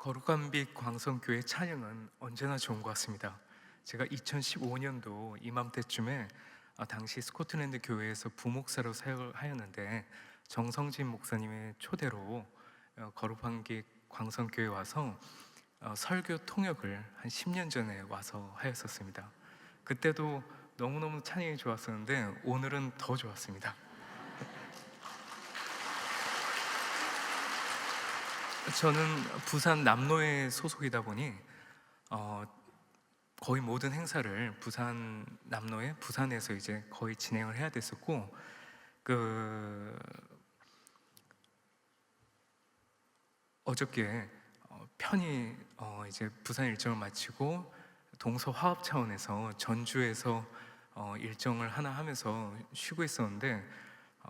거룩한 빛 광성교회 찬양은 언제나 좋은 것 같습니다. 제가 2015년도 이맘때쯤에 당시 스코틀랜드 교회에서 부목사로 사역을 하였는데, 정성진 목사님의 초대로 거룩한 빛 광성교회에 와서 설교 통역을 한 10년 전에 와서 하였었습니다. 그때도 너무너무 찬양이 좋았었는데 오늘은 더 좋았습니다. 저는 부산 남로에 소속이다 보니 거의 모든 행사를 부산 남로에 부산에서 이제 거의 진행을 해야 됐었고, 어저께 편히 이제 부산 일정을 마치고 동서 화합 차원에서 전주에서 일정을 하나 하면서 쉬고 있었는데,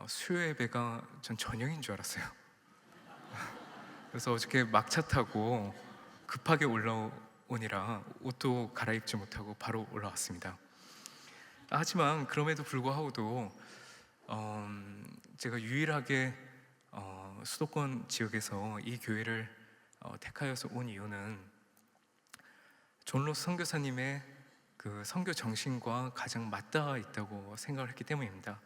수요 예배가 전 저녁인 줄 알았어요. 그래서 어저께 막차 타고 급하게 올라오니라 옷도 갈아입지 못하고 바로 올라왔습니다. 하지만 그럼에도 불구하고도 제가 유일하게 수도권 지역에서 이 교회를 택하여서 온 이유는 존 로스 선교사님의 그 선교 정신과 가장 맞닿아 있다고 생각을 했기 때문입니다.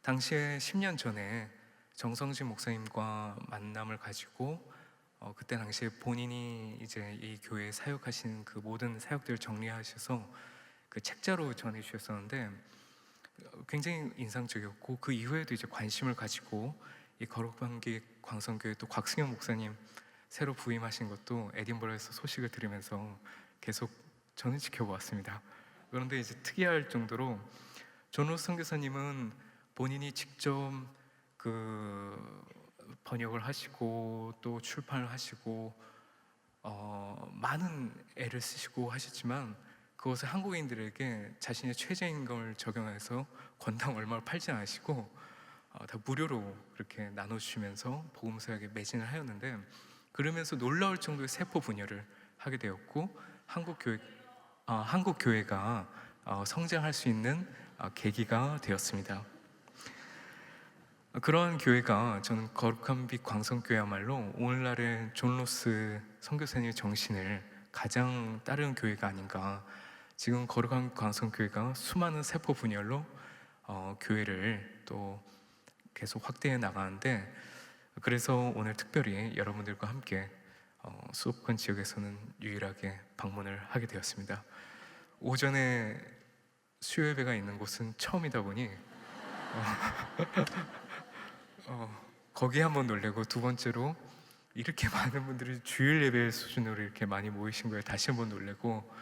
당시에 10년 전에 정성진 목사님과 만남을 가지고 그때 당시에 본인이 이제 이 교회에 사역하신 그 모든 사역들을 정리하셔서 그 책자로 전해주셨었는데 굉장히 인상적이었고, 그 이후에도 이제 관심을 가지고 이 거룩한 빛 광성교회 또 곽승현 목사님 새로 부임하신 것도 에딘버러에서 소식을 들으면서 계속 저는 지켜보았습니다. 그런데 이제 특이할 정도로 존 로스 선교사님은 본인이 직접 그 번역을 하시고 또 출판을 하시고 많은 애를 쓰시고 하셨지만, 그것을 한국인들에게 자신의 최저임금을 적용해서 권당 얼마를 팔지 않으시고 다 무료로 그렇게 나눠주시면서 복음서역에 매진을 하였는데, 그러면서 놀라울 정도의 세포 분열을 하게 되었고 한국 교회가 성장할 수 있는 계기가 되었습니다. 그런 교회가 저는 거룩한 빛 광성교회야말로 오늘날의 존 로스 선교사님의 정신을 가장 따르는 교회가 아닌가. 지금 거룩한 광성교회가 수많은 세포 분열로 교회를 또 계속 확대해 나가는데, 그래서 오늘 특별히 여러분들과 함께 수도권 지역에서는 유일하게 방문을 하게 되었습니다. 오전에 수요 예배가 있는 곳은 처음이다 보니 거기에 한번 놀래고, 두 번째로 이렇게 많은 분들이 주일 예배 수준으로 이렇게 많이 모이신 거에 다시 한번 놀래고,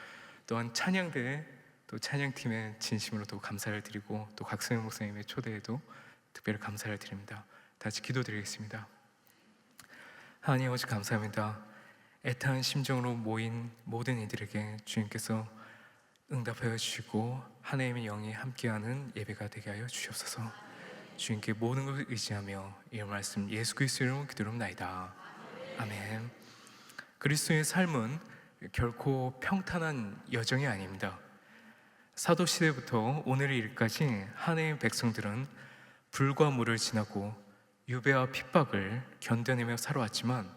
또한 찬양대에 또 찬양팀에 진심으로 또 감사를 드리고, 또 곽승현 목사님의 초대에도 특별히 감사를 드립니다. 다시 기도드리겠습니다. 하나님 아버지, 감사합니다. 애타한 심정으로 모인 모든 이들에게 주님께서 응답하여 주시고 하나님의 영이 함께하는 예배가 되게 하여 주시옵소서. 주님께 모든 것을 의지하며 이 말씀 예수 그리스도의 이름으로 기도합나이다. 아멘. 그리스도의 삶은 결코 평탄한 여정이 아닙니다. 사도 시대부터 오늘의 일까지 하나님의 백성들은 불과 물을 지나고 유배와 핍박을 견뎌내며 살아왔지만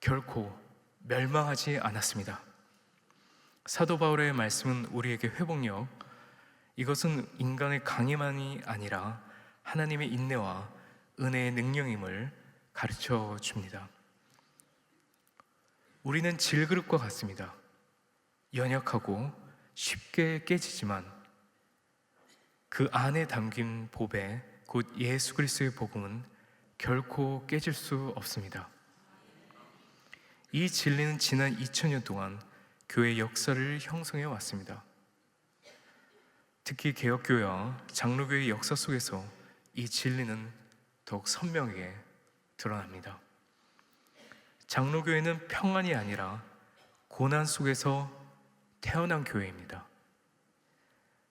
결코 멸망하지 않았습니다. 사도 바울의 말씀은 우리에게 회복력, 이것은 인간의 강의만이 아니라 하나님의 인내와 은혜의 능력임을 가르쳐 줍니다. 우리는 질그릇과 같습니다. 연약하고 쉽게 깨지지만 그 안에 담긴 보배, 곧 예수 그리스도의 복음은 결코 깨질 수 없습니다. 이 진리는 지난 2000년 동안 교회 역사를 형성해 왔습니다. 특히 개혁교회와 장로교회의 역사 속에서 이 진리는 더욱 선명하게 드러납니다. 장로교회는 평안이 아니라 고난 속에서 태어난 교회입니다.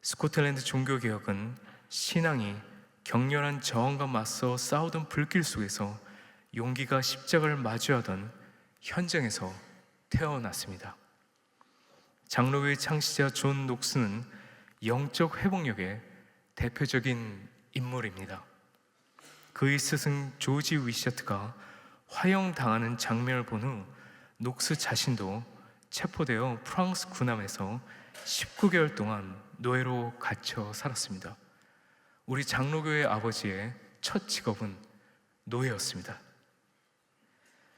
스코틀랜드 종교개혁은 신앙이 격렬한 저항과 맞서 싸우던 불길 속에서 용기가 십자가를 마주하던 현장에서 태어났습니다. 장로교의 창시자 존 녹스는 영적 회복력의 대표적인 인물입니다. 그의 스승 조지 위셔트가 화형당하는 장면을 본 후 녹스 자신도 체포되어 프랑스 군함에서 19개월 동안 노예로 갇혀 살았습니다. 우리 장로교회 아버지의 첫 직업은 노예였습니다.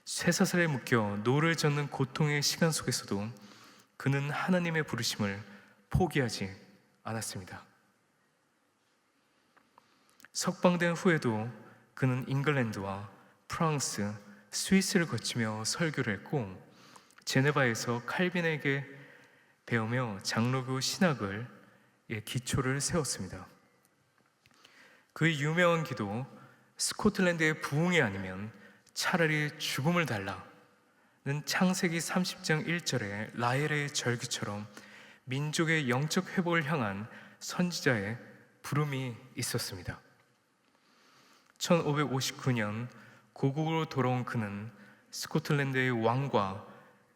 쇠사슬에 묶여 노를 젓는 고통의 시간 속에서도 그는 하나님의 부르심을 포기하지 않았습니다. 석방된 후에도 그는 잉글랜드와 프랑스, 스위스를 거치며 설교를 했고 제네바에서 칼빈에게 배우며 장로교 신학을 기초를 세웠습니다. 그의 유명한 기도 스코틀랜드의 부흥이 아니면 차라리 죽음을 달라는 창세기 30장 1절의 라헬의 절기처럼 민족의 영적 회복을 향한 선지자의 부름이 있었습니다. 1559년 고국으로 돌아온 그는 스코틀랜드의 왕과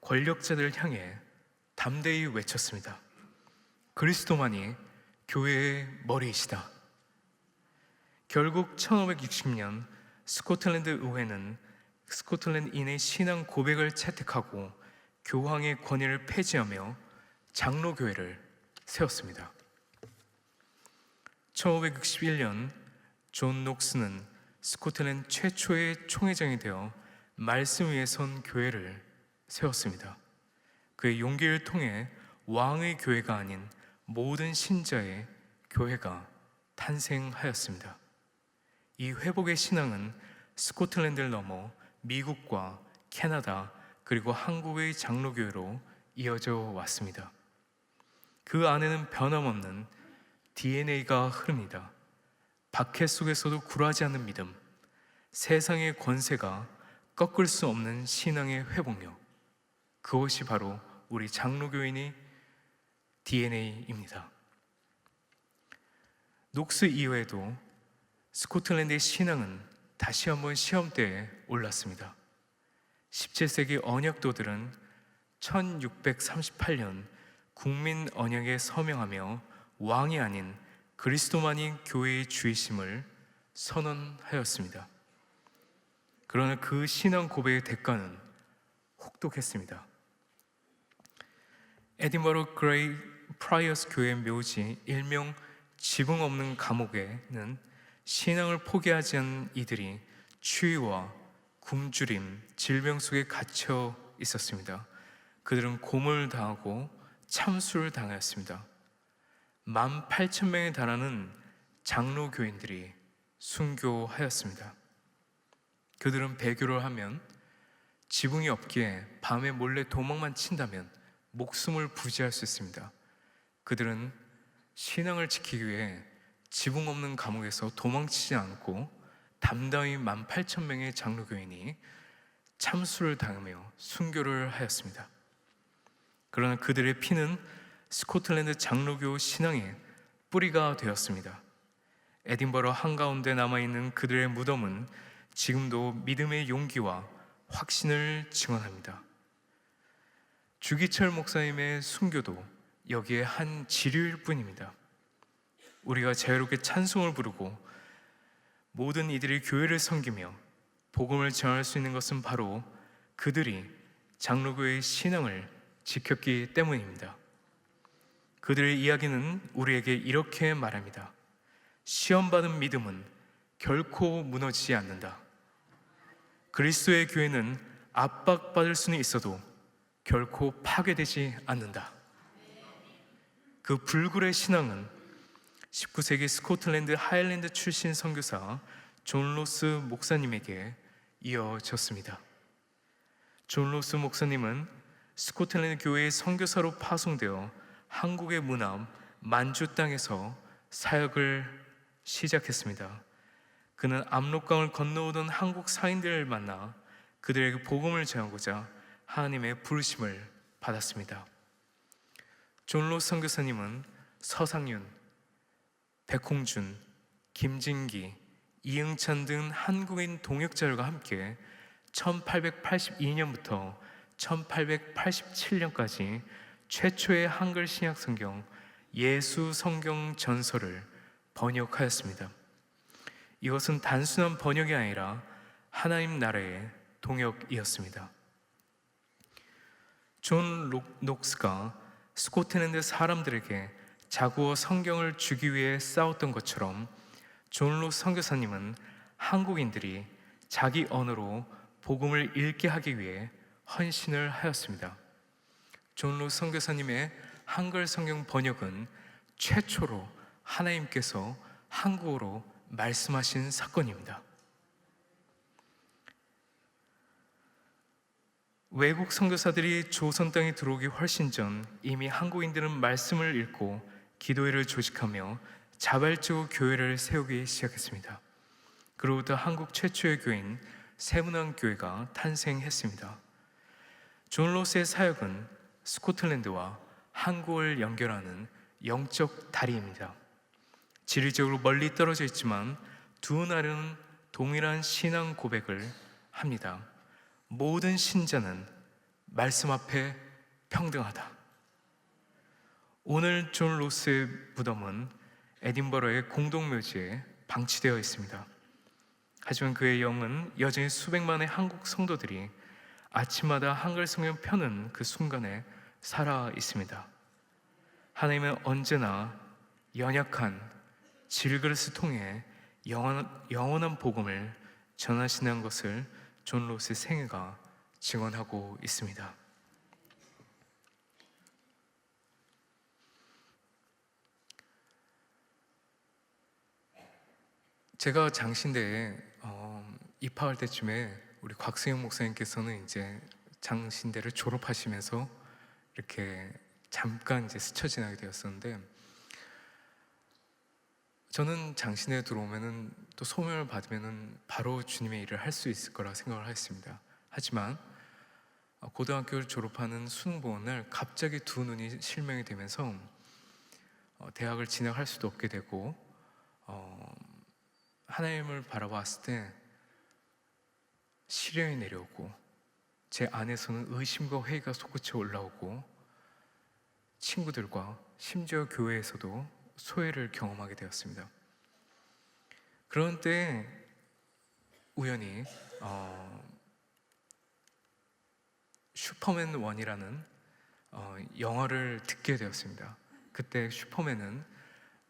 권력자들을 향해 담대히 외쳤습니다. 그리스도만이 교회의 머리이시다. 결국 1560년 스코틀랜드 의회는 스코틀랜드인의 신앙 고백을 채택하고 교황의 권위를 폐지하며 장로교회를 세웠습니다. 1561년 존 녹스는 스코틀랜드 최초의 총회장이 되어 말씀 위에 선 교회를 세웠습니다. 그의 용기를 통해 왕의 교회가 아닌 모든 신자의 교회가 탄생하였습니다. 이 회복의 신앙은 스코틀랜드를 넘어 미국과 캐나다 그리고 한국의 장로교회로 이어져 왔습니다. 그 안에는 변함없는 DNA가 흐릅니다. 박해 속에서도 굴하지 않는 믿음, 세상의 권세가 꺾을 수 없는 신앙의 회복력, 그것이 바로 우리 장로교인의 DNA입니다. 녹스 이후에도 스코틀랜드의 신앙은 다시 한번 시험대에 올랐습니다. 17세기 언약도들은 1638년 국민 언약에 서명하며 왕이 아닌 그리스도만이 교회의 주이심을 선언하였습니다. 그러나 그 신앙 고백의 대가는 혹독했습니다. 에딘버러 그레이 프라이어스 교회 묘지 일명 지붕 없는 감옥에는 신앙을 포기하지 않은 이들이 추위와 굶주림, 질병 속에 갇혀 있었습니다. 그들은 고문을 당하고 참수를 당하였습니다. 18,000명에 달하는 장로교인들이 순교하였습니다. 그들은 배교를 하면 지붕이 없기에 밤에 몰래 도망만 친다면 목숨을 부지할 수 있습니다. 그들은 신앙을 지키기 위해 지붕 없는 감옥에서 도망치지 않고 담담히 18,000명의 장로교인이 참수를 당하며 순교를 하였습니다. 그러나 그들의 피는 스코틀랜드 장로교 신앙의 뿌리가 되었습니다. 에딘버러 한가운데 남아있는 그들의 무덤은 지금도 믿음의 용기와 확신을 증언합니다. 주기철 목사님의 순교도 여기에 한 지류일 뿐입니다. 우리가 자유롭게 찬송을 부르고 모든 이들이 교회를 섬기며 복음을 전할 수 있는 것은 바로 그들이 장로교의 신앙을 지켰기 때문입니다. 그들의 이야기는 우리에게 이렇게 말합니다. 시험받은 믿음은 결코 무너지지 않는다. 그리스도의 교회는 압박받을 수는 있어도 결코 파괴되지 않는다. 그 불굴의 신앙은 19세기 스코틀랜드 하일랜드 출신 선교사 존 로스 목사님에게 이어졌습니다. 존 로스 목사님은 스코틀랜드 교회의 선교사로 파송되어 한국의 무남 만주 땅에서 사역을 시작했습니다. 그는 압록강을 건너오던 한국 사인들을 만나 그들에게 복음을 전하고자 하나님의 부르심을 받았습니다. 존 로스 선교사님은 서상윤, 백홍준, 김진기, 이응찬 등 한국인 동역자들과 함께 1882년부터 1887년까지 최초의 한글 신약 성경 예수 성경 전설을 번역하였습니다. 이것은 단순한 번역이 아니라 하나님 나라의 동역이었습니다. 녹스가 스코틀랜드 사람들에게 자구어 성경을 주기 위해 싸웠던 것처럼 존 록스 선교사님은 한국인들이 자기 언어로 복음을 읽게 하기 위해 헌신을 하였습니다. 존 록스 선교사님의 한글 성경 번역은 최초로 하나님께서 한국어로 말씀하신 사건입니다. 외국 선교사들이 조선 땅에 들어오기 훨씬 전 이미 한국인들은 말씀을 읽고 기도회를 조직하며 자발적으로 교회를 세우기 시작했습니다. 그로부터 한국 최초의 교회인 세문안교회가 탄생했습니다. 존 록스의 사역은 스코틀랜드와 한국을 연결하는 영적 다리입니다. 지리적으로 멀리 떨어져 있지만 두 나라는 동일한 신앙 고백을 합니다. 모든 신자는 말씀 앞에 평등하다. 오늘 존 록스의 무덤은 에딘버러의 공동묘지에 방치되어 있습니다. 하지만 그의 영은 여전히 수백만의 한국 성도들이 아침마다 한글 성경 펴는 그 순간에 살아 있습니다. 하나님은 언제나 연약한 질그릇을 통해 영원한 복음을 전하시는 것을 존 록스의 생애가 증언하고 있습니다. 제가 장신대에 입학할 때쯤에 우리 곽승영 목사님께서는 이제 장신대를 졸업하시면서 이렇게 잠깐 이제 스쳐 지나게 되었었는데, 저는 장신대에 들어오면은 또 소명을 받으면은 바로 주님의 일을 할 수 있을 거라 생각을 했습니다. 하지만 고등학교를 졸업하는 수능보원 날 갑자기 두 눈이 실명이 되면서 대학을 진학할 수도 없게 되고, 하나님을 바라봤을 때 시련이 내려오고 제 안에서는 의심과 회의가 솟구쳐 올라오고 친구들과 심지어 교회에서도 소외를 경험하게 되었습니다. 그런 때 우연히 슈퍼맨 1이라는 영화를 듣게 되었습니다. 그때 슈퍼맨은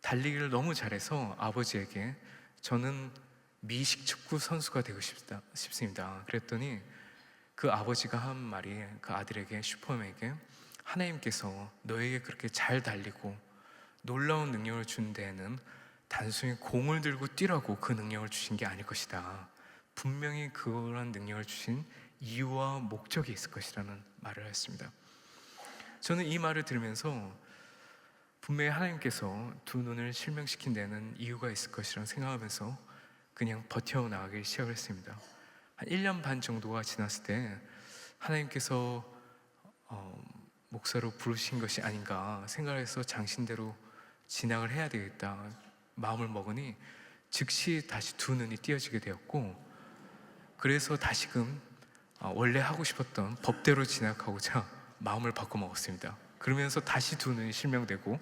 달리기를 너무 잘해서 아버지에게 저는 미식 축구 선수가 되고 싶습니다. 그랬더니 그 아버지가 한 말이 그 아들에게, 슈퍼맨에게, 하나님께서 너에게 그렇게 잘 달리고 놀라운 능력을 준 데에는 단순히 공을 들고 뛰라고 그 능력을 주신 게 아닐 것이다. 분명히 그런 능력을 주신 이유와 목적이 있을 것이라는 말을 했습니다. 저는 이 말을 들으면서 분명히 하나님께서 두 눈을 실명시킨 데는 이유가 있을 것이라고 생각하면서 그냥 버텨나가기 시작을 했습니다. 한 1년 반 정도가 지났을 때 하나님께서 목사로 부르신 것이 아닌가 생각해서 장신대로 진학을 해야 되겠다 마음을 먹으니 즉시 다시 두 눈이 띄어지게 되었고, 그래서 다시금 원래 하고 싶었던 법대로 진학하고자 마음을 바꿔 먹었습니다. 그러면서 다시 두 눈이 실명되고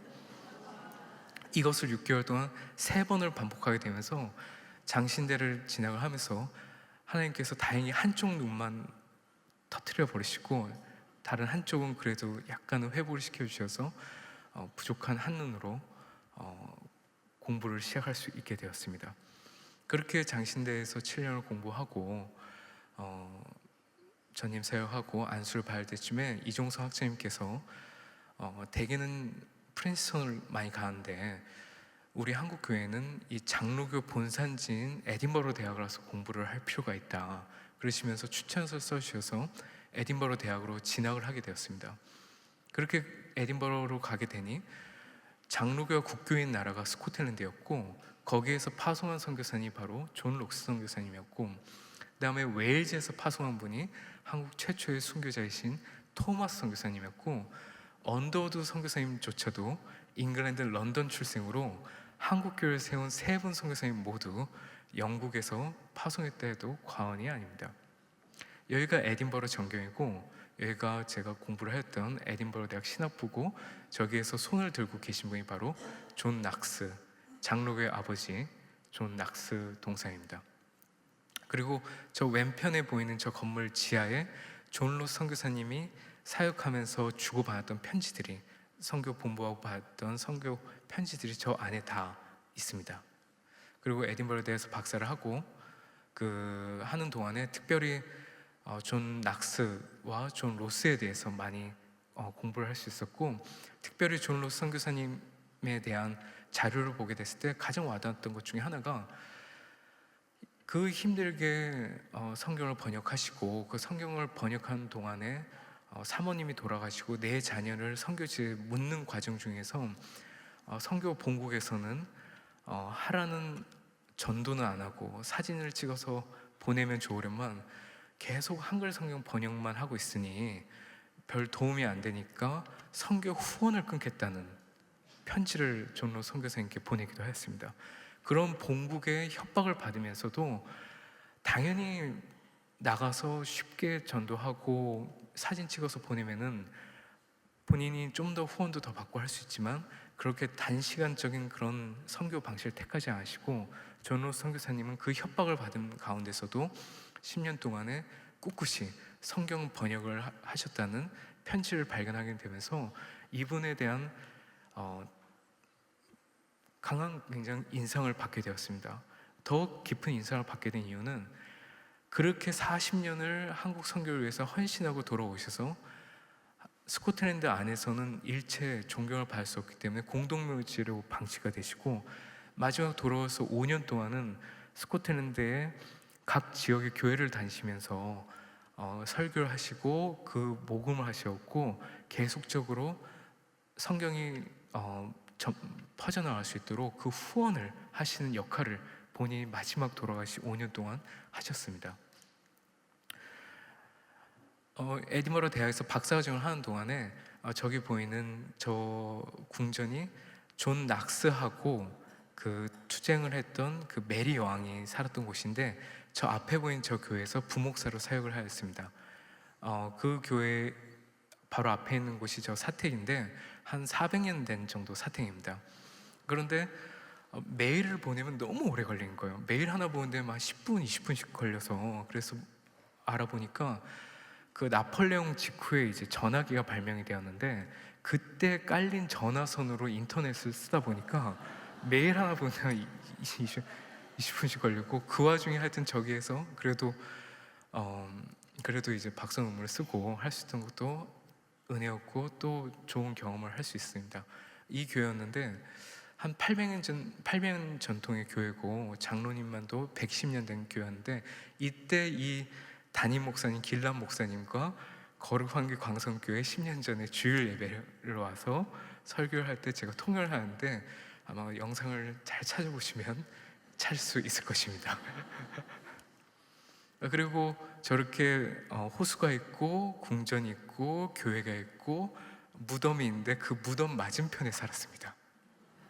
이것을 6개월 동안 3번을 반복하게 되면서 장신대를 진학을 하면서 하나님께서 다행히 한쪽 눈만 터뜨려 버리시고 다른 한쪽은 그래도 약간은 회복을 시켜주셔서 부족한 한 눈으로 공부를 시작할 수 있게 되었습니다. 그렇게 장신대에서 7년을 공부하고 전임 사역하고 안수를 받을 때쯤에 이종석 학장님께서 대개는 프린스턴을 많이 가는데 우리 한국 교회는 이 장로교 본산지인 에딘버러 대학을 가서 공부를 할 필요가 있다 그러시면서 추천서를 써주셔서 에딘버러 대학으로 진학을 하게 되었습니다. 그렇게 에딘버러로 가게 되니 장로교가 국교인 나라가 스코틀랜드였고 거기에서 파송한 선교사님이 바로 존 록스 선교사님이었고, 그 다음에 웨일즈에서 파송한 분이 한국 최초의 순교자이신 토마스 선교사님이었고, 언더우드 선교사님조차도 잉글랜드 런던 출생으로 한국교회를 세운 3분 선교사님 모두 영국에서 파송했다 해도 과언이 아닙니다. 여기가 에딘버러 전경이고 여기가 제가 공부를 했던 에딘버러 대학 신학부고, 저기에서 손을 들고 계신 분이 바로 존 낙스, 장로교의 아버지 존 낙스 동상입니다. 그리고 저 왼편에 보이는 저 건물 지하에 존 록스 선교사님이 사역하면서 주고받았던 편지들이, 선교 본부하고 받았던 선교 편지들이 저 안에 다 있습니다. 그리고 에딘버러대에서 박사를 하고 그 하는 동안에 특별히 존 낙스와 존 로스에 대해서 많이 공부를 할 수 있었고, 특별히 존 로스 선교사님에 대한 자료를 보게 됐을 때 가장 와닿았던 것 중에 하나가, 그 힘들게 성경을 번역하시고 그 성경을 번역하는 동안에 사모님이 돌아가시고 내 자녀를 선교지에 묻는 과정 중에서 선교 본국에서는 하라는 전도는 안 하고 사진을 찍어서 보내면 좋으련만 계속 한글 성경 번역만 하고 있으니 별 도움이 안 되니까 선교 후원을 끊겠다는 편지를 존로 선교사님께 보내기도 했습니다. 그런 본국의 협박을 받으면서도 당연히 나가서 쉽게 전도하고 사진 찍어서 보내면은 본인이 좀 더 후원도 더 받고 할 수 있지만, 그렇게 단시간적인 그런 선교 방식을 택하지 않으시고 존로 선교사님은 그 협박을 받은 가운데서도 10년 동안에 꿋꿋이 성경 번역을 하셨다는 편지를 발견하게 되면서 이분에 대한 강한 굉장히 인상을 받게 되었습니다. 더 깊은 인상을 받게 된 이유는, 그렇게 40년을 한국 선교를 위해서 헌신하고 돌아오셔서 스코틀랜드 안에서는 일체 존경을 받을 수 없기 때문에 공동묘지로 방치가 되시고, 마지막 돌아와서 5년 동안은 스코틀랜드의 각 지역의 교회를 다니시면서 설교를 하시고 그 목음을 하셨고, 계속적으로 성경이 퍼져나갈 수 있도록 그 후원을 하시는 역할을 본인이 마지막 돌아가시 5년 동안 하셨습니다. 에디머러 대학에서 박사과정을 하는 동안에 저기 보이는 저 궁전이 존 낙스하고 그 투쟁을 했던 그 메리 왕이 살았던 곳인데, 저 앞에 보이는 저 교회에서 부목사로 사역을 하였습니다. 그 교회 바로 앞에 있는 곳이 저 사택인데 한 400년 된 정도 사택입니다. 그런데 메일을 보내면 너무 오래 걸리는 거예요. 메일 하나 보는데 막 10분, 20분씩 걸려서, 그래서 알아보니까 그 나폴레옹 직후에 이제 전화기가 발명이 되었는데, 그때 깔린 전화선으로 인터넷을 쓰다 보니까 메일 하나 보면 20분씩 걸렸고, 그 와중에 하여튼 저기에서 그래도 이제 박사 논문을 쓰고 할 수 있던 것도 은혜였고 또 좋은 경험을 할 수 있습니다. 이 교회였는데 한 800년 전통의 교회고 장로님만도 110년 된 교회였는데, 이때 이 담임 목사님 길람 목사님과 거룩환기 광성교회 10년 전에 주일 예배를 와서 설교를 할 때 제가 통역을 하는데, 아마 영상을 잘 찾아보시면 찾을 수 있을 것입니다. 그리고 저렇게 호수가 있고 궁전이 있고 교회가 있고 무덤이 있는데, 그 무덤 맞은편에 살았습니다.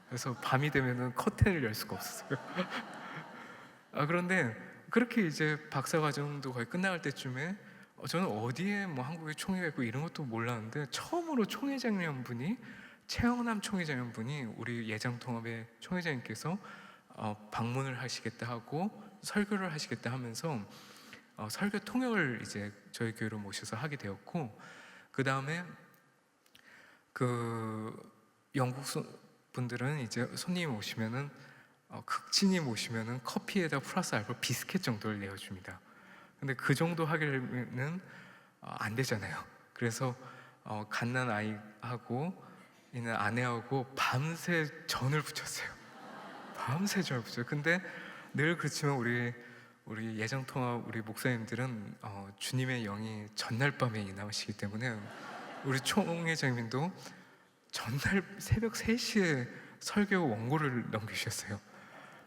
그래서 밤이 되면은 커튼을 열 수가 없었어요. 그런데 그렇게 이제 박사과정도 거의 끝나갈 때쯤에 저는 어디에 뭐 한국에 총회가 있고 이런 것도 몰랐는데, 처음으로 총회장님 분이, 최영남 총회장님 분이 우리 예장통합의 총회장님께서 방문을 하시겠다 하고 설교를 하시겠다 하면서 설교 통역을 이제 저희 교회로 모셔서 하게 되었고, 그 다음에 그 영국 분들은 이제 손님이 오시면은 극진님 오시면은 커피에다 플러스 알파 비스켓 정도를 내어줍니다. 근데 그 정도 하기에는 안 되잖아요. 그래서 갓난 아이하고 있는 아내하고 밤새 전을 부쳤어요. 밤새 전을 부쳤어요. 근데 늘 그렇지만 우리 예정통합 우리 목사님들은 주님의 영이 전날 밤에 임하시기 때문에 우리 총회장님도 전날 새벽 3시에 설교 원고를 넘기셨어요.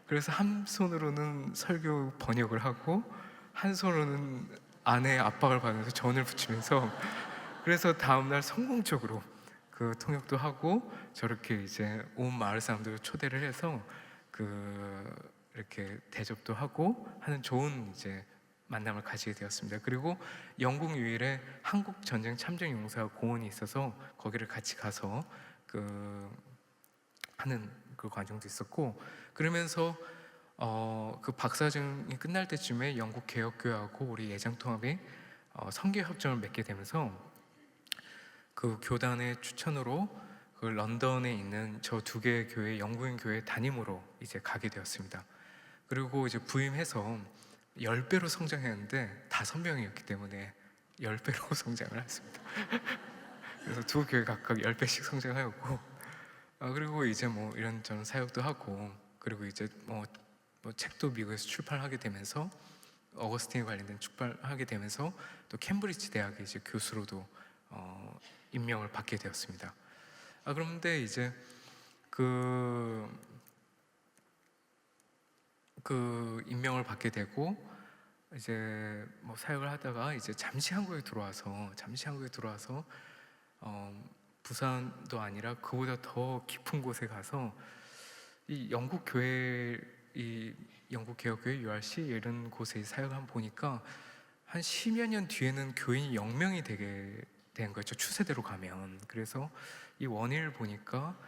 그래서 한 손으로는 설교 번역을 하고 한 손으로는 아내의 압박을 받으면서 전을 붙이면서, 그래서 다음날 성공적으로 그 통역도 하고 저렇게 이제 온 마을 사람들을 초대를 해서 이렇게 대접도 하고 하는 좋은 이제 만남을 가지게 되었습니다. 그리고 영국 유일의 한국 전쟁 참전 용사 공원이 있어서 거기를 같이 가서 하는 그 과정도 있었고, 그러면서 그 박사과정이 끝날 때쯤에 영국 개혁교회하고 우리 예장통합이 선교 협정을 맺게 되면서 그 교단의 추천으로 그 런던에 있는 저 두 개의 교회, 영국인 교회 담임으로 이제 가게 되었습니다. 그리고 이제 부임해서 10배로 성장했는데 5명이었기 때문에 10배로 성장을 했습니다. 그래서 두 교회 각각 10배씩 성장하였고, 그리고 이제 뭐 이런저런 사역도 하고, 그리고 이제 뭐 책도 미국에서 출판하게 되면서 어거스틴에 관련된 출판하게 되면서 또 캠브리지 대학의 이제 교수로도 임명을 받게 되었습니다. 그런데 이제 그 임명을 받게 되고 이제 뭐 사역을 하다가 이제 잠시 한국에 들어와서 부산도 아니라 그보다 더 깊은 곳에 가서 이 영국 교회, 이 영국 개혁교회 URC 이런 곳에 사역을 한번 보니까 한 10여 년 뒤에는 교인이 0명이 되게 된 거죠, 추세대로 가면. 그래서 이 원인을 보니까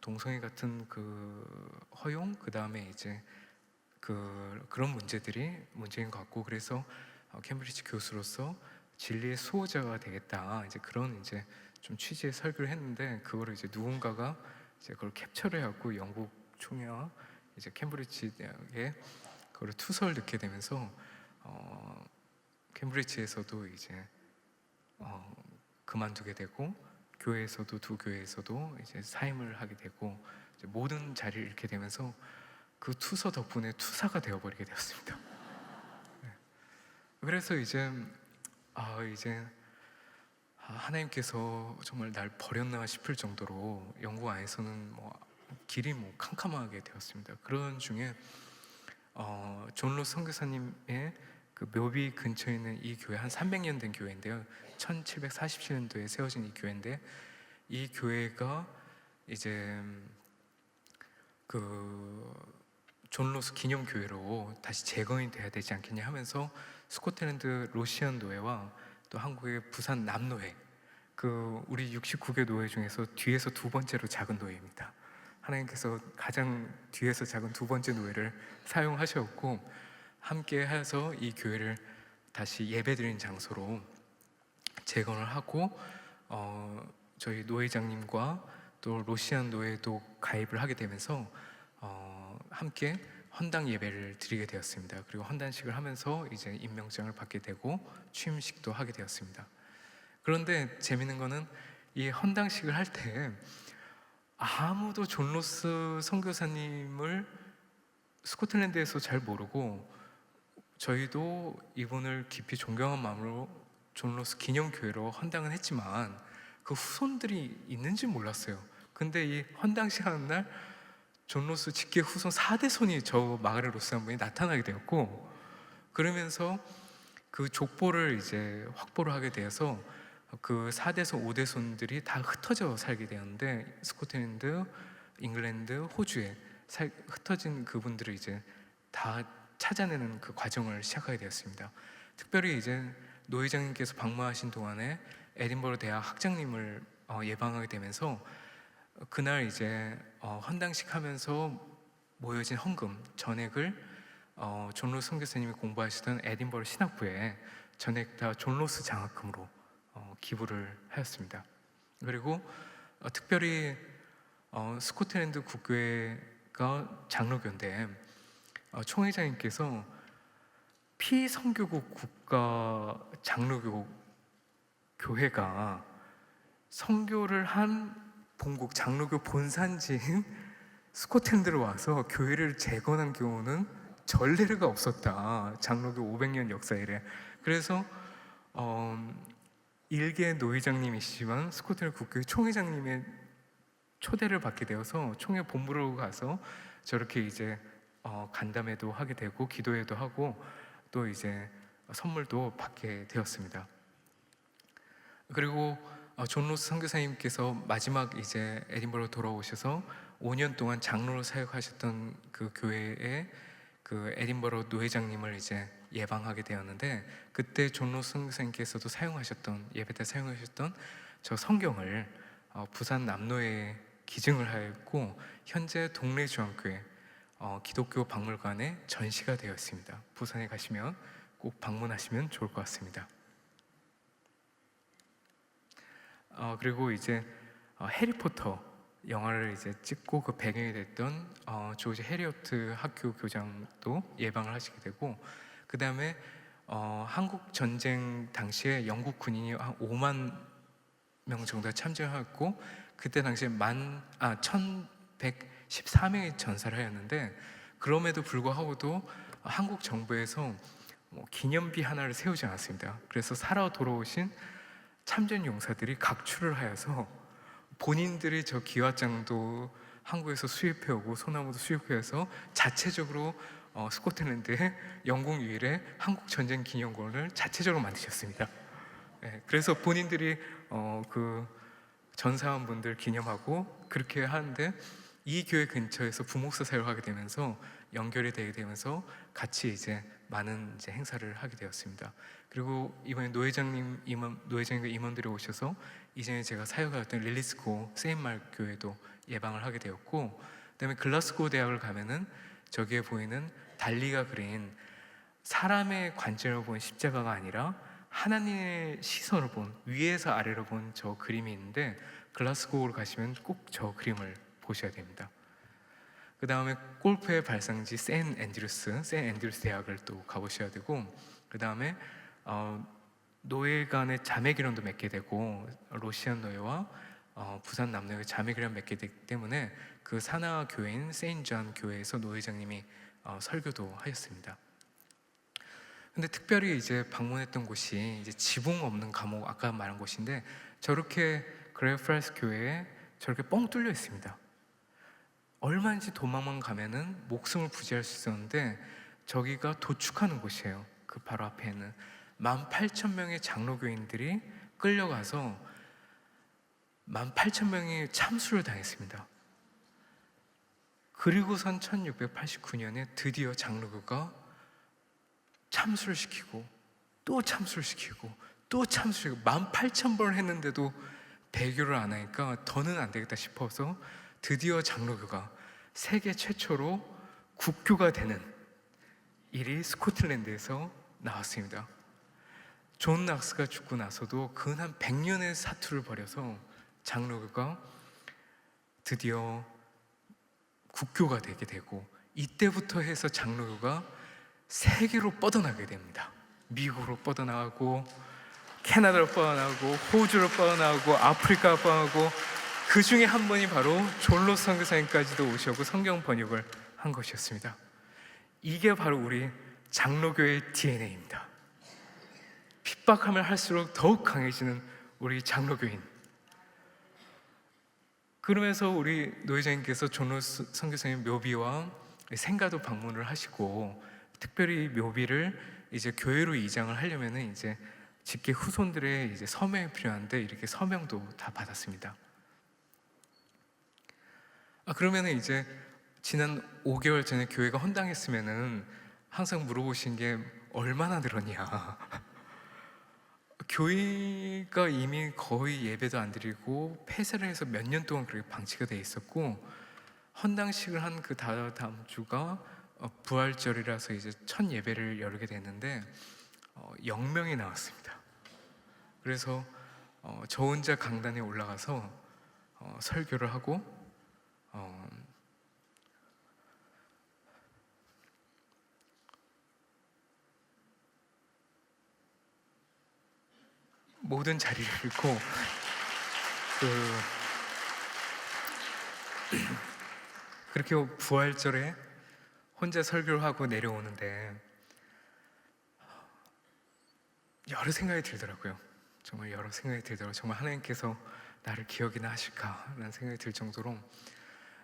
동성애 같은 그 허용, 그 다음에 이제 그런 문제들이 문제인 것 같고, 그래서 캠브리지 교수로서 진리의 수호자가 되겠다, 이제 그런 이제 좀 취지의 설교를 했는데, 그거를 이제 누군가가 이제 그걸 캡처를 해갖고 영국 총회와 이제 캠브리지 대학에 그걸 투서를 넣게 되면서 캠브리지에서도 이제 그만두게 되고, 교회에서도 두 교회에서도 이제 사임을 하게 되고, 이제 모든 자리를 잃게 되면서 그 투서 덕분에 투사가 되어버리게 되었습니다. 그래서 이제 하나님께서 정말 날 버렸나 싶을 정도로 영국 안에서는 뭐 길이 뭐 캄캄하게 되었습니다. 그런 중에 존 로스 선교사님의 그 묘비 근처에 있는 이 교회, 한 300년 된 교회인데요, 1747년도에 세워진 이 교회인데, 이 교회가 이제 존 로스 기념교회로 다시 재건이 돼야 되지 않겠냐 하면서 스코틀랜드 로시안 노회와 또 한국의 부산 남노회, 우리 69개 노회 중에서 뒤에서 두 번째로 작은 노회입니다. 하나님께서 가장 뒤에서 작은 두 번째 노회를 사용하셨고, 함께 해서 이 교회를 다시 예배드리는 장소로 재건을 하고, 저희 노회장님과 또 로시안 노회도 가입을 하게 되면서 함께 헌당 예배를 드리게 되었습니다. 그리고 헌단식을 하면서 이제 임명장을 받게 되고 취임식도 하게 되었습니다. 그런데 재밌는 거는 이 헌당식을 할 때 아무도 존 로스 선교사님을 스코틀랜드에서 잘 모르고, 저희도 이분을 깊이 존경한 마음으로 존 로스 기념교회로 헌당은 했지만 그 후손들이 있는지 몰랐어요. 근데 이 헌당식 하는 날 존 로스 직계 후손 4대손이 저 마가렛 로스 한 분이 나타나게 되었고, 그러면서 그 족보를 이제 확보를 하게 되어서 그 4대손, 5대손들이 다 흩어져 살게 되었는데, 스코틀랜드, 잉글랜드, 호주에 흩어진 그분들을 이제 다 찾아내는 그 과정을 시작하게 되었습니다. 특별히 이제 노 회장님께서 방문하신 동안에 에딘버러 대학 학장님을 예방하게 되면서 그날 이제 헌당식 하면서 모여진 헌금 전액을 존 로스 선교사님이 공부하시던 에딘버러 신학부에 전액 다 존 로스 장학금으로 기부를 하였습니다. 그리고 특별히 스코틀랜드 국교회가 장로교인데 총회장님께서 피선교국 국가 장로교 교회가 선교를 한 본국 장로교 본산지인 스코틀랜드로 와서 교회를 재건한 경우는 전례가 없었다, 장로교 500년 역사 이래. 그래서 일개 노회장님이시지만 스코틀랜드 국교회 총회장님의 초대를 받게 되어서 총회 본부로 가서 저렇게 이제 간담회도 하게 되고 기도회도 하고 또 이제 선물도 받게 되었습니다. 그리고 존 로스 선교사님께서 마지막 이제 에딘버러 돌아오셔서 5년 동안 장로로 사역하셨던 그 교회의 그 에딘버러 노회장님을 이제 예방하게 되었는데, 그때 존 로스 선교사님께서도 사용하셨던, 예배 때 사용하셨던 저 성경을 부산 남노에 기증을 하였고, 현재 동래 중앙교회 기독교 박물관에 전시가 되어 있습니다. 부산에 가시면 꼭 방문하시면 좋을 것 같습니다. 그리고 이제 해리포터 영화를 이제 찍고 그 배경이 됐던 조지 해리어트 학교 교장도 예방을 하시게 되고, 그 다음에 한국 전쟁 당시에 영국 군인이 한 5만 명 정도가 참전하였고, 그때 당시에 1114명이 전사를 하였는데, 그럼에도 불구하고도 한국 정부에서 기념비 하나를 세우지 않았습니다. 그래서 살아 돌아오신 참전 용사들이 각출을 하여서 본인들이 저 기와장도 한국에서 수입해오고 소나무도 수입해서 자체적으로 스코틀랜드의 영국 유일의 한국 전쟁 기념관을 자체적으로 만드셨습니다. 네, 그래서 본인들이 그 전사한 분들 기념하고 그렇게 하는데, 이 교회 근처에서 부목사 사역을 하게 되면서 연결이 되게 되면서 같이 이제 많은 이제 행사를 하게 되었습니다. 그리고 이번에 노회장님과 임원들이 오셔서 이전에 제가 사역하였던 릴리스코 세인말 교회도 예방을 하게 되었고, 그다음에 글라스고 대학을 가면은 저기에 보이는 달리가 그린 사람의 관점을 본 십자가가 아니라 하나님의 시선을 본, 위에서 아래로 본 저 그림이 있는데, 글라스고를 가시면 꼭 저 그림을 보셔야 됩니다. 그 다음에 골프의 발상지 세인 앤드루스 대학을 또 가보셔야 되고, 그 다음에 노예 간의 자매기련도 맺게 되고, 로시안 노예와 부산 남노예 자매기련 맺게 되기 때문에 그 산하 교회인 세인존 교회에서 노회장님이 설교도 하셨습니다. 근데 특별히 이제 방문했던 곳이 이제 지붕 없는 감옥, 아까 말한 곳인데, 저렇게 그레이프라이스 교회에 저렇게 뻥 뚫려 있습니다. 얼마인지 도망만 가면은 목숨을 부지할 수 있었는데, 저기가 도축하는 곳이에요. 그 바로 앞에는 18,000명의 장로교인들이 끌려가서 18,000명이 참수를 당했습니다. 그리고선 1689년에 드디어 장로교가 참수를 시키고 또 참수를 시키고 또 참수를 시키고 18,000번을 했는데도 배교를 안 하니까 더는 안 되겠다 싶어서 드디어 장로교가 세계 최초로 국교가 되는 일이 스코틀랜드에서 나왔습니다. 존 낙스가 죽고 나서도 근 한 100년의 사투를 벌여서 장로교가 드디어 국교가 되게 되고, 이때부터 해서 장로교가 세계로 뻗어나게 됩니다. 미국으로 뻗어나가고, 캐나다로 뻗어나가고, 호주로 뻗어나가고, 아프리카로 뻗어나가고, 그 중에 한 분이 바로 존 로스 선교사님까지도 오셔고 성경 번역을 한 것이었습니다. 이게 바로 우리 장로교의 DNA입니다. 핍박하면 할수록 더욱 강해지는 우리 장로교인. 그러면서 우리 노회장님께서 존 로스 선교사님 묘비와 생가도 방문을 하시고, 특별히 묘비를 이제 교회로 이장을 하려면은 이제 직계 후손들의 이제 서명이 필요한데, 이렇게 서명도 다 받았습니다. 그러면은 이제 지난 5개월 전에 교회가 헌당했으면은 항상 물어보신 게 얼마나 늘었냐. 교회가 이미 거의 예배도 안 드리고 폐쇄를 해서 몇 년 동안 그렇게 방치가 돼 있었고, 헌당식을 한 그 다음 주가 부활절이라서 이제 첫 예배를 열게 됐는데 0명이 나왔습니다. 그래서 저 혼자 강단에 올라가서 설교를 하고, 모든 자리를 잃고 그렇게 부활절에 혼자 설교를 하고 내려오는데 여러 생각이 들더라고요. 정말 여러 생각이 들더라고요. 정말 하나님께서 나를 기억이나 하실까라는 생각이 들 정도로,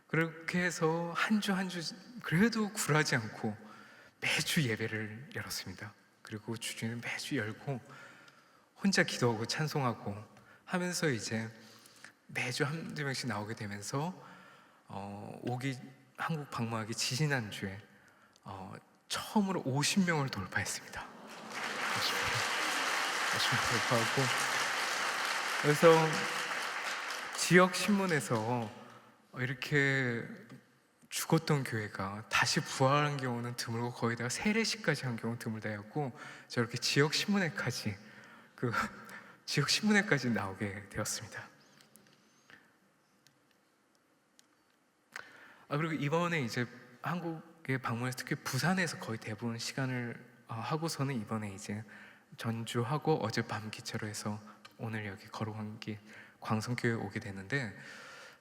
그렇게 해서 한 주 한 주 그래도 굴하지 않고 매주 예배를 열었습니다. 그리고 주중에는 매주 열고 혼자 기도하고 찬송하고 하면서 이제 매주 한두 명씩 나오게 되면서 한국 방문하기 지지난주에 처음으로 50명을 돌파했습니다. 50명 돌파하고, 그래서 지역 신문에서 이렇게 죽었던 교회가 다시 부활한 경우는 드물고, 거기다가 세례식까지 한 경우는 드물다였고, 저렇게 지역 신문에까지 그 지역 신문에까지 나오게 되었습니다. 그리고 이번에 이제 한국에 방문해서 특히 부산에서 거의 대부분 시간을 하고서는 이번에 이제 전주하고 어젯밤 기차로 해서 오늘 여기 걸어간 길 광성교회에 오게 됐는데,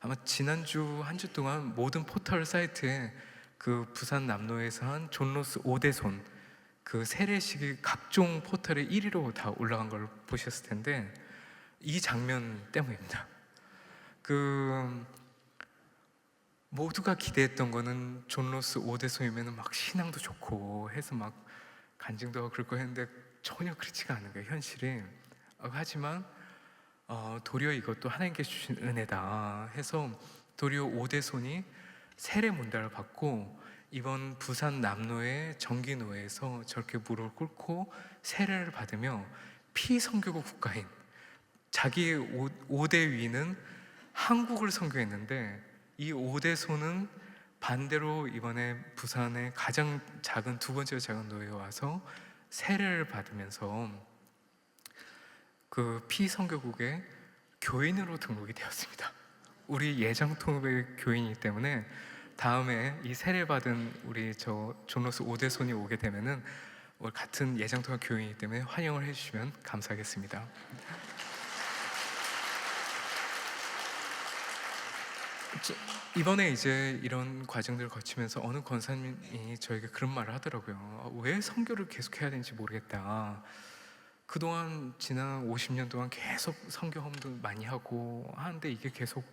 아마 지난주 한 주 동안 모든 포털 사이트에 그 부산 남로에서 한 존 로스 오대손 그 세례식이 각종 포털에 1위로 다 올라간 걸 보셨을 텐데, 이 장면 때문입니다. 그 모두가 기대했던 거는 존 로스 오대손이면 막 신앙도 좋고 해서 막 간증도 하고 그럴 거 했는데 전혀 그렇지가 않은 거예요, 현실이. 하지만 도리어 이것도 하나님께서 주신 은혜다 해서 도리어 오대손이 세례 문답을 받고 이번 부산 남로의 정기노회에서 저렇게 무릎을 꿇고 세례를 받으며 피선교국 국가인 자기의 5대 위는 한국을 선교했는데, 이 오대손은 반대로 이번에 부산의 가장 작은 두 번째 작은 노예에 와서 세례를 받으면서 그 피선교국의 교인으로 등록이 되었습니다. 우리 예정통합의 교인이기 때문에 다음에 이 세례받은 우리 존 로스 오대손이 오게 되면은 같은 예정통합 교인이기 때문에 환영을 해주시면 감사하겠습니다. 이번에 이제 이런 과정들을 거치면서 어느 권사님이 저에게 그런 말을 하더라고요. 왜 선교를 계속 해야 되는지 모르겠다. 그동안 지난 50년 동안 계속 선교 헌금도 많이 하고 하는데 이게 계속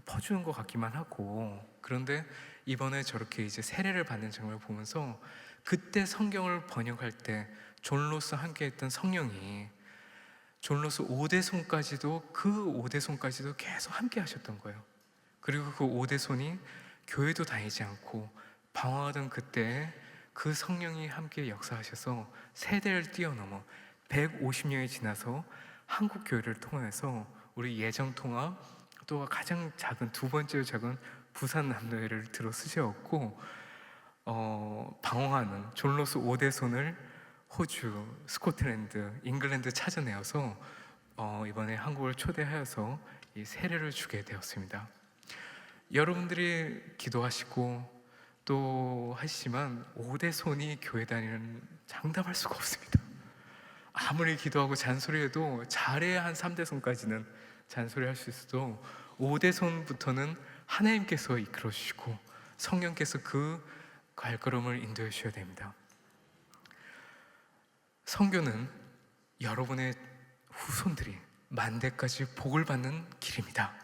퍼주는 것 같기만 하고, 그런데 이번에 저렇게 이제 세례를 받는 장면을 보면서 그때 성경을 번역할 때 존 로스 함께했던 성령이 존 로스 오대손까지도 그 오대손까지도 계속 함께 하셨던 거예요. 그리고 그 오대손이 교회도 다니지 않고 방황하던 그때 그 성령이 함께 역사하셔서 세대를 뛰어넘어 150년이 지나서 한국 교회를 통해서 우리 예정통합 또 가장 작은 두 번째 작은 부산 남로회를 들어 쓰셨고, 방황하는 존 로스 오대손을 호주, 스코틀랜드, 잉글랜드 찾아내어서 이번에 한국을 초대하여서 이 세례를 주게 되었습니다. 여러분들이 기도하시고 또 하시지만 오대손이 교회 다니는 장담할 수가 없습니다. 아무리 기도하고 잔소리해도 잘해야 한 3대손까지는 잔소리할 수 있어도 5대손부터는 하나님께서 이끌어 주시고 성령께서 그 발걸음을 인도해 주셔야 됩니다. 선교는 여러분의 후손들이 만대까지 복을 받는 길입니다.